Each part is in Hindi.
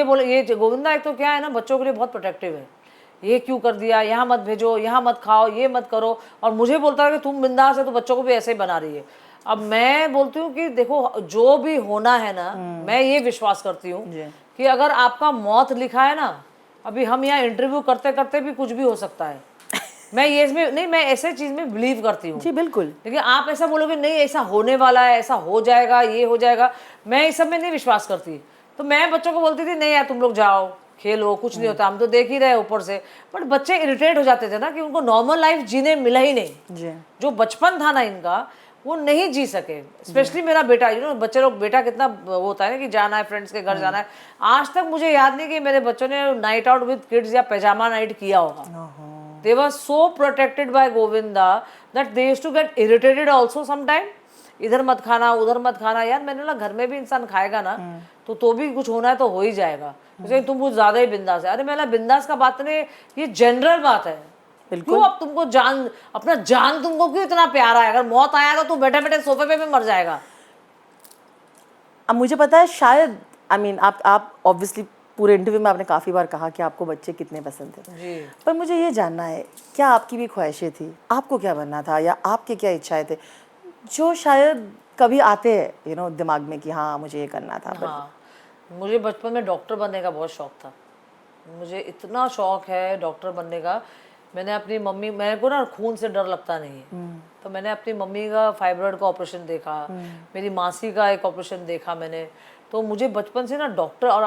ये बोले, ये गोविंदा एक तो क्या है ना, बच्चों के लिए बहुत प्रोटेक्टिव है। ये क्यों कर दिया, यहाँ मत भेजो, यहाँ मत खाओ, ये मत करो, और मुझे बोलता है कि तुम बिंदास है तो बच्चों को भी ऐसे ही बना रही है। अब मैं बोलती हूँ कि देखो जो भी होना है ना, मैं ये विश्वास करती हूँ कि अगर आपका मौत लिखा है ना, अभी हम यहाँ इंटरव्यू करते करते भी कुछ भी हो सकता है। मैं ये इसमें नहीं, मैं ऐसे चीज में बिलीव करती हूँ जी बिल्कुल। लेकिन आप ऐसा बोलोगे नहीं ऐसा होने वाला है, ऐसा हो जाएगा, ये हो जाएगा, मैं इस सब में नहीं विश्वास करती। तो मैं बच्चों को बोलती थी नहीं यार तुम लोग जाओ खेलो, कुछ नहीं होता, हम तो देख ही रहे ऊपर से। बट बच्चे इरिटेट हो जाते थे ना कि उनको नॉर्मल लाइफ जीने मिला ही नहीं। जी। जो बचपन था ना इनका, वो नहीं जी सके। स्पेशली मेरा बेटा, यू नो, बच्चे लोग, बेटा कितना होता है ना कि जाना है फ्रेंड्स के घर जाना है। आज तक मुझे याद नहीं कि मेरे बच्चों ने नाइट आउट विद किड्स या पैजामा नाइट किया होगा। They were so protected by Govinda that they used to get irritated also sometime. इधर मत खाना, उधर मत खाना। यार मैंने बोला घर में भी इंसान खाएगा ना तो भी कुछ होना है तो हो ही जाएगा। तुम कुछ ज्यादा ही बिंदास है। अरे मेरा बिंदास का बात नहीं, ये जनरल बात है। क्यों अब तुमको जान, अपना जान तुमको क्यों इतना प्यारा है? अगर मौत आएगा तो बैठे बैठे सोफे पे भी मर जाएगा। अब मुझे पता है शायद, आई मीन आप ऑब्वियसली पूरे इंटरव्यू में आपने काफ़ी बार कहा कि आपको बच्चे कितने पसंद थे जी। पर मुझे ये जानना है, क्या आपकी भी ख्वाहिशें थी? आपको क्या बनना था या आपके क्या इच्छाएं थे जो शायद कभी आते हैं यू नो दिमाग में कि हाँ मुझे ये करना था? हाँ, मुझे बचपन में डॉक्टर बनने का बहुत शौक था। मुझे इतना शौक है डॉक्टर बनने का। मैंने अपनी मम्मी, मेरे को ना खून से डर लगता नहीं है, तो मैंने अपनी मम्मी का फाइब्रॉइड का ऑपरेशन देखा, मेरी मासी का एक ऑपरेशन देखा मैंने। तो मुझे बचपन से ना डॉक्टर, और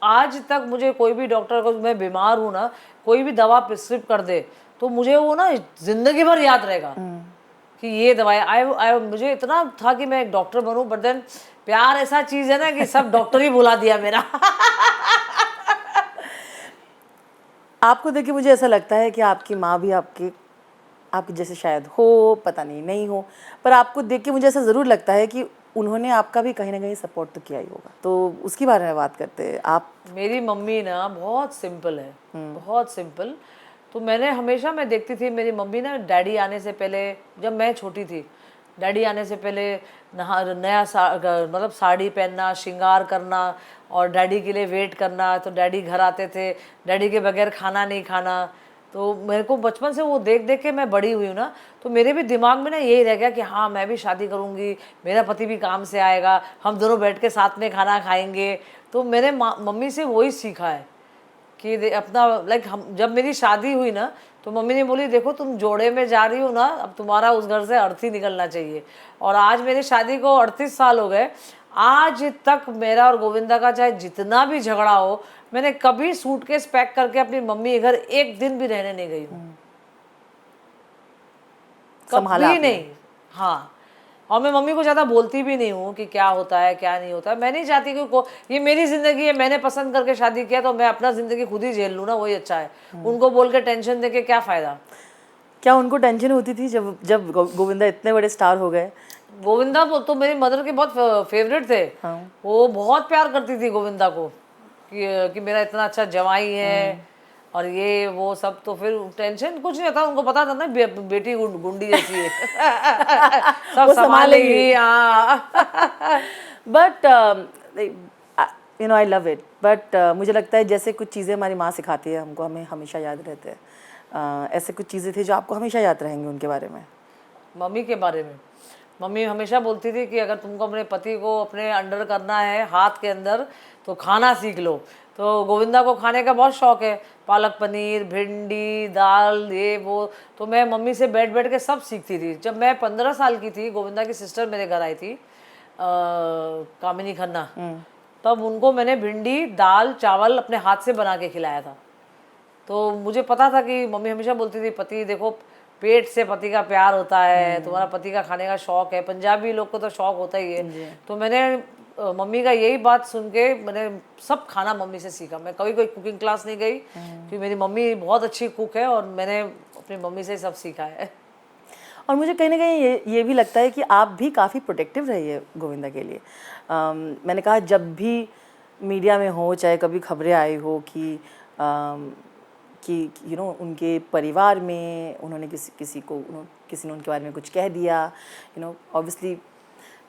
आज तक मुझे कोई भी डॉक्टर को, मैं बीमार हूँ ना, कोई भी दवा प्रिस्क्रिप्ट कर दे तो मुझे वो ना जिंदगी भर याद रहेगा कि ये दवाई आई मुझे इतना था कि मैं एक डॉक्टर बनूं। बट देन प्यार ऐसा चीज है ना कि सब डॉक्टर ही बुला दिया मेरा। आपको देख के मुझे ऐसा लगता है कि आपकी माँ भी आपकी जैसे शायद हो, पता नहीं हो, पर आपको देख के मुझे ऐसा ज़रूर लगता है कि उन्होंने आपका भी कहीं ना कहीं सपोर्ट तो किया ही होगा। तो उसके बारे में बात करते हैं। आप, मेरी मम्मी ना बहुत सिंपल है, बहुत सिंपल। तो मैं देखती थी मेरी मम्मी ना, डैडी आने से पहले, जब मैं छोटी थी, डैडी आने से पहले मतलब साड़ी पहनना, श्रृंगार करना और डैडी के लिए वेट करना। तो डैडी घर आते थे, डैडी के बगैर खाना नहीं खाना। तो मेरे को बचपन से वो देख देख के मैं बड़ी हुई हूँ ना, तो मेरे भी दिमाग में ना यही रह गया कि हाँ मैं भी शादी करूँगी, मेरा पति भी काम से आएगा, हम दोनों बैठ के साथ में खाना खाएंगे। तो मैंने मम्मी से वही सीखा है कि अपना लाइक, हम जब मेरी शादी हुई ना तो मम्मी ने बोली देखो तुम जोड़े में जा रही हो ना, अब तुम्हारा उस घर से अर्थी निकलना चाहिए। और आज मेरी शादी को 38 साल हो गए, आज तक मेरा और गोविंदा का चाहे जितना भी झगड़ा हो, मैंने कभी सूटकेस पैक करके अपनी मम्मी के घर एक दिन भी रहने नहीं गई हूँ, कभी नहीं। हाँ, और मैं मम्मी को ज़्यादा बोलती भी नहीं हूँ कि क्या होता है क्या नहीं होता है। मैं नहीं चाहती कि ये मेरी ज़िंदगी है, मैंने पसंद करके शादी किया तो मैं अपना ज़िंदगी खुद ही झेल लूँ ना, वही अच्छा है। उनको बोल के टेंशन दे के क्या फ़ायदा। क्या उनको टेंशन होती थी जब गोविंदा इतने बड़े स्टार हो गए? गोविंदा तो मेरी मदर के बहुत फेवरेट थे। वो बहुत प्यार करती थी गोविंदा को कि मेरा इतना अच्छा जवाई है और ये वो सब। तो फिर टेंशन कुछ नहीं था, उनको पता था ना बेटी गुंडी जैसी है। सब संभालेगी। But you know I love it. But मुझे लगता है जैसे कुछ चीज़ें हमारी माँ सिखाती है हमको, हमें हमेशा याद रहते हैं। ऐसे कुछ चीज़ें थी जो आपको हमेशा याद रहेंगी उनके बारे में? मम्मी के बारे में, मम्मी हमेशा बोलती थी कि अगर तुमको अपने पति को अपने अंडर करना है, हाथ के अंदर, तो खाना सीख लो। तो गोविंदा को खाने का बहुत शौक है, पालक पनीर, भिंडी, दाल, ये वो। तो मैं मम्मी से बैठ बैठ के सब सीखती थी। जब मैं 15 साल की थी, गोविंदा की सिस्टर मेरे घर आई थी, कामिनी खन्ना, तब उनको मैंने भिंडी, दाल, चावल अपने हाथ से बना के खिलाया था। तो मुझे पता था कि मम्मी हमेशा बोलती थी पति देखो, पेट से पति का प्यार होता है, तुम्हारा पति का खाने का शौक है। पंजाबी लोग को तो शौक होता ही है। तो मैंने मम्मी का यही बात सुन के मैंने सब खाना मम्मी से सीखा। मैं कभी कोई कुकिंग क्लास नहीं गई क्योंकि मेरी मम्मी बहुत अच्छी कुक है और मैंने अपनी मम्मी से सब सीखा है। और मुझे कहीं ना कहीं ये भी लगता है कि आप भी काफ़ी प्रोटेक्टिव रही है गोविंदा के लिए। मैंने कहा जब भी मीडिया में हो, चाहे कभी खबरें आई हो कि यू नो उनके परिवार में उन्होंने किसी ने उनके बारे में कुछ कह दिया, you know obviously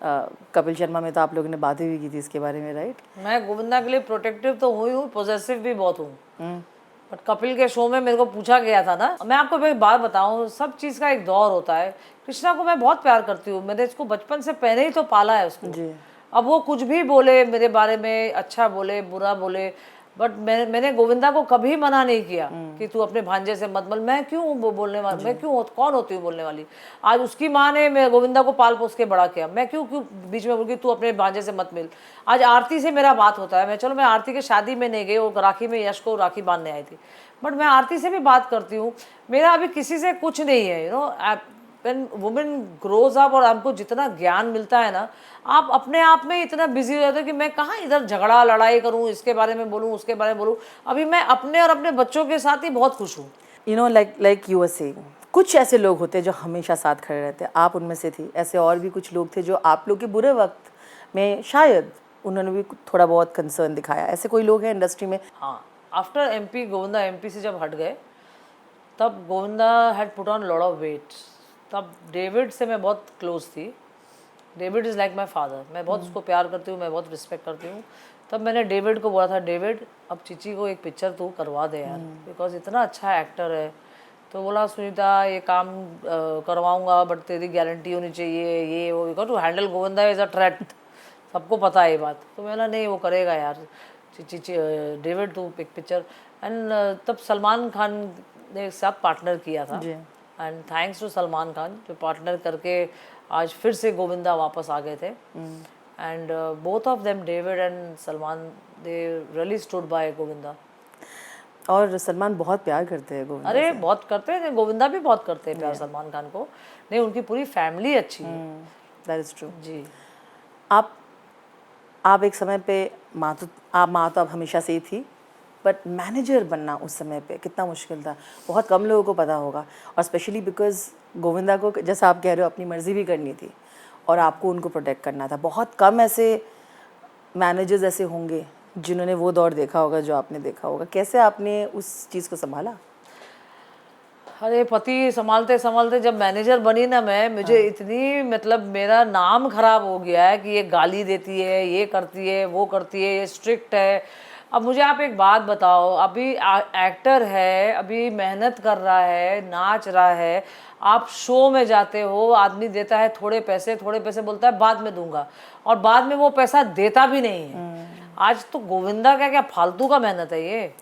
Kapil Sharma में तो आप लोगों ने बातें भी की थी इसके बारे में, राइट? मैं गोविंदा के लिए प्रोटेक्टिव तो हुई हूँ, पॉजेसिव भी बहुत हूँ। हम्म। बट कपिल के शो में मेरे को पूछा गया था ना, मैं आपको एक बात बताऊं, सब चीज़ का एक दौर होता है। कृष्णा को मैं बहुत प्यार करती हूँ, मैंने इसको बचपन से पहले ही तो पाला है उसको। जी। अब वो कुछ भी बोले मेरे बारे में, अच्छा बोले बुरा बोले, बट मैंने गोविंदा को कभी मना नहीं किया कि तू अपने भांजे से मत बोल। मैं क्यों वो बोलने वाली, मैं क्यों कौन होती हूँ बोलने वाली? आज उसकी माँ ने मैं गोविंदा को पाल पोस के बड़ा किया, मैं क्यों क्यों बीच में बोल तू अपने भांजे से मत मिल। आज आरती से मेरा बात होता है, मैं आरती के शादी में नहीं गई, वो राखी में यश को राखी बांधने आई थी, बट मैं आरती से भी बात करती हूँ। मेरा अभी किसी से कुछ नहीं है, you know. When women grows up और आपको जितना ज्ञान मिलता है ना, आप अपने आप में इतना बिजी हो जाते हो कि मैं कहाँ इधर झगड़ा लड़ाई करूँ, इसके बारे में बोलूँ उसके बारे में बोलूँ। अभी मैं अपने और अपने बच्चों के साथ ही बहुत खुश हूँ। You know, like you were saying, कुछ ऐसे लोग होते हैं जो हमेशा साथ खड़े रहते हैं, आप उनमें से थी। ऐसे और भी कुछ लोग थे जो आप लोग के बुरे वक्त में शायद उन्होंने भी थोड़ा बहुत कंसर्न दिखाया, ऐसे कोई लोग हैं इंडस्ट्री में? हाँ, आफ्टर एमपी, गोविंदा एमपी से जब हट गए, तब Govinda had put on lot of weight. तब डेविड से मैं बहुत क्लोज थी। David is like my father, मैं बहुत उसको प्यार करती हूँ, मैं बहुत रिस्पेक्ट करती हूँ। तब मैंने डेविड को बोला था, डेविड अब चीची को एक पिक्चर तू करवा दे यार, बिकॉज इतना अच्छा एक्टर है। तो बोला सुनीता ये काम करवाऊंगा, बट तेरी गारंटी होनी चाहिए, ये वो, because to handle Govinda is a threat, सबको पता है ये बात। तो मैंने नहीं, वो करेगा यार चीची, डेविड तू एक पिक्चर। एंड तब सलमान खान ने एक साथ पार्टनर किया था, and thanks to Salman Khan जो पार्टनर करके आज फिर से गोविंदा वापस आ गए थे। And both of them, David and Salman, they really stood by Govinda. और सलमान बहुत प्यार करते हैं गोविंदा अरे से। बहुत करते हैं, गोविंदा भी बहुत करते हैं प्यार सलमान खान को। नहीं, उनकी पूरी फैमिली अच्छी है। That is true. जी। आप एक समय पे माँ तो आप हमेशा से ही थी, बट मैनेजर बनना उस समय पे कितना मुश्किल था, बहुत कम लोगों को पता होगा। और स्पेशली बिकॉज गोविंदा को, जैसा आप कह रहे हो, अपनी मर्जी भी करनी थी और आपको उनको प्रोटेक्ट करना था। बहुत कम ऐसे मैनेजर्स ऐसे होंगे जिन्होंने वो दौर देखा होगा जो आपने देखा होगा। कैसे आपने उस चीज़ को संभाला? अरे पति संभालते संभालते जब मैनेजर बनी ना मैं, मुझे इतनी, मतलब मेरा नाम खराब हो गया है कि ये गाली देती है, ये करती है, वो करती है, ये स्ट्रिक्ट है। अब मुझे आप एक बात बताओ, अभी एक्टर है, अभी मेहनत कर रहा है, नाच रहा है, आप शो में जाते हो, आदमी देता है थोड़े पैसे बोलता है बाद में दूंगा, और बाद में वो पैसा देता भी नहीं है। आज तो गोविंदा का क्या फालतू का मेहनत है ये,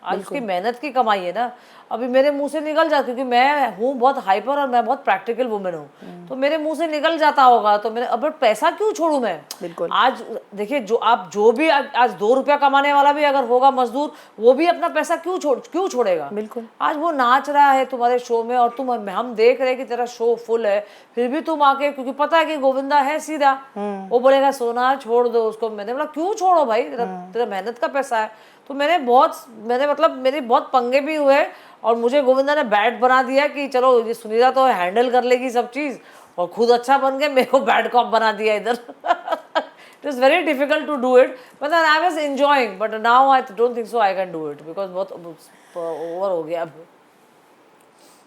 आज उसकी मेहनत की कमाई है ना। अभी मेरे मुंह से निकल जाता, क्योंकि मैं हूँ बहुत हाइपर और मैं बहुत प्रैक्टिकल वुमेन हूँ, तो मेरे मुंह से निकल जाता होगा, तो मेरे अब पैसा क्यों छोड़ूं मैं? बिल्कुल। आज देखिए, जो भी आज 2 रुपया कमाने वाला भी अगर होगा मजदूर, वो भी अपना पैसा क्यों छोड़ेगा? बिल्कुल। आज वो नाच रहा है तुम्हारे शो में, और हम देख रहे हैं कि तेरा शो फुल है, फिर भी तुम आके, क्योंकि पता है कि गोविंदा है सीधा, वो बोलेगा सोना छोड़ दो उसको। मैंने बोला क्यों छोड़ो भाई, तेरा मेहनत का पैसा है। तो मैंने मेरे बहुत पंगे भी हुए, और मुझे गोविंदा ने बैड बना दिया कि चलो ये सुनीता तो हैंडल कर लेगी सब चीज़, और खुद अच्छा बन के मेरे को बैड कॉप बना दिया इधर। It is very difficult to do it, मतलब I was enjoying, but now I don't think so I can do it, because बहुत ओवर हो गया अब।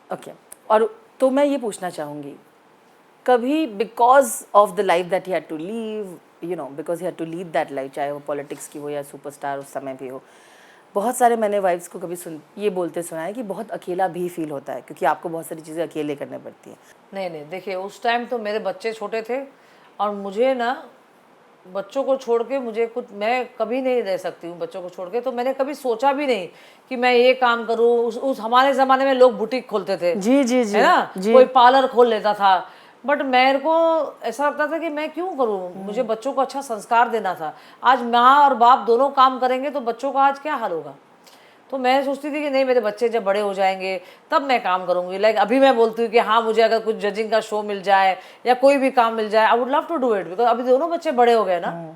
ओके। और तो मैं ये पूछना चाहूँगी, कभी because of the life that he had to leave, you know, because he had to lead that life, चाहे वो पॉलिटिक्स की हो या सुपरस्टार उस समय भी हो, बहुत सारे मैंने वाइफ्स को कभी ये बोलते सुना है कि बहुत अकेला भी फील होता है, क्योंकि आपको बहुत सारी चीज़ें अकेले करनी पड़ती हैं। नहीं, देखिए उस टाइम तो मेरे बच्चे छोटे थे, और मुझे ना बच्चों को छोड़ के मुझे कुछ, मैं कभी नहीं रह सकती हूँ बच्चों को छोड़ के। तो मैंने कभी सोचा भी नहीं कि मैं ये काम करूँ। उस हमारे ज़माने में लोग बुटीक खोलते थे, जी जी जी, है ना, कोई पार्लर खोल लेता था, बट मेरे को ऐसा लगता था कि मैं क्यों करूँ, मुझे बच्चों को अच्छा संस्कार देना था। आज माँ और बाप दोनों काम करेंगे तो बच्चों का आज क्या हाल होगा। तो मैं सोचती थी कि नहीं, मेरे बच्चे जब बड़े हो जाएंगे तब मैं काम करूँगी। लाइक अभी मैं बोलती हूँ कि हाँ, मुझे अगर कुछ जजिंग का शो मिल जाए या कोई भी काम मिल जाए, I would love to do it, because अभी दोनों बच्चे बड़े हो गए ना।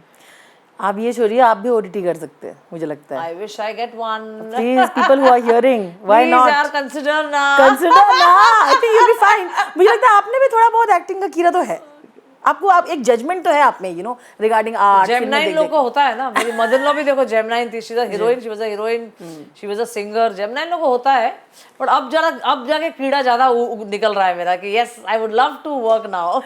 आप ये छोड़िए, आप भी ओटीटी कर सकते हैं, मुझे लगता है। I wish I get one. Please, people who are hearing, why not? यार कंसीडर ना, I think you will be fine. मुझे लगता है आपने भी थोड़ा बहुत एक्टिंग का कीड़ा तो है, आप एक जजमेंट तो है आप में, यू नो, रिगार्डिंग आर्ट। जेमिनाइन लोग को होता है ना, मेरी मदर इन लॉ भी देखो जेमिनाइन थी, she was a heroine, she was a singer. जेमिनाइन लोग को होता है, बट अब जाके कीड़ा ज्यादा निकल रहा है मेरा कि yes, I would love to work now.